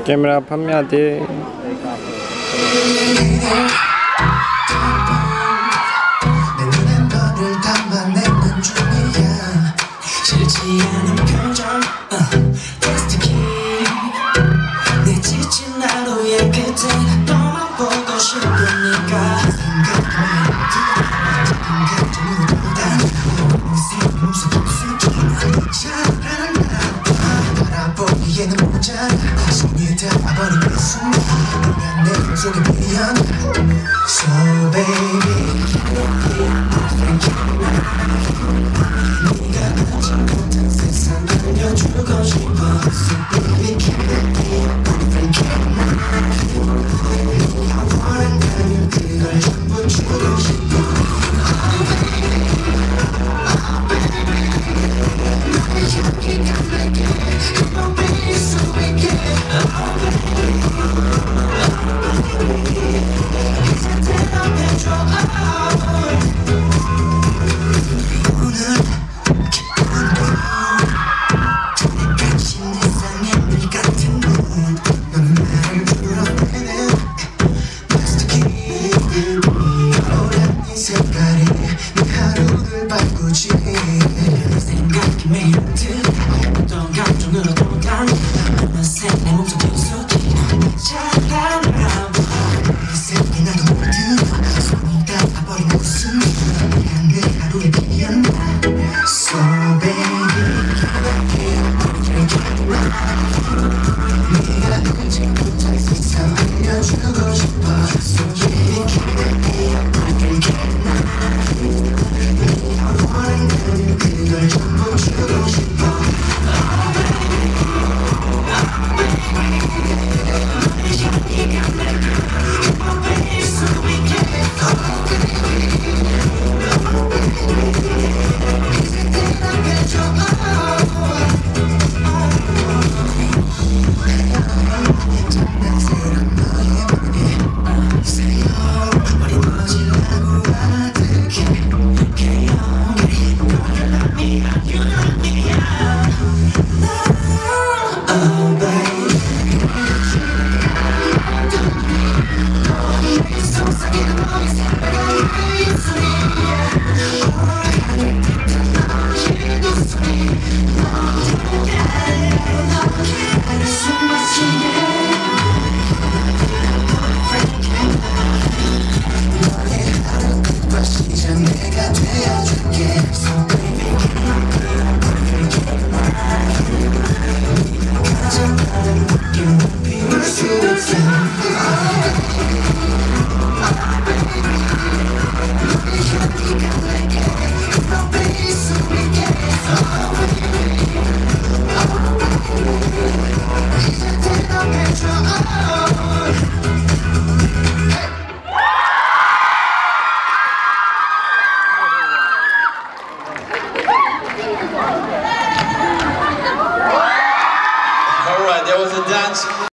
Camera 판매하대. 싫지 않은 표정 테스트키 내 지친 하루의 끝에 너만 보고 싶으니까 감정으로 바라보기에는 모자라 손이 닿아버린 그 순간 너가 내 속에 미련 So baby 네가 알지 못한 세상 알려주고 싶어 So baby can I be your boyfriend can I 네가 원한다면 그걸 전부 주고 싶어 생각이 매일 어떤 감정으로 돌아가 어느새 내 몸속 깊숙이 차가워 이슬기 나도 모두 손이 닿아버린 그 순간 내 하루의 비었나 So baby 네가 알지 못할 세상 알려주고 싶어 So baby can I be your boyfriend can I 네가 원한다면 그걸 전부 주고 싶어 Oh baby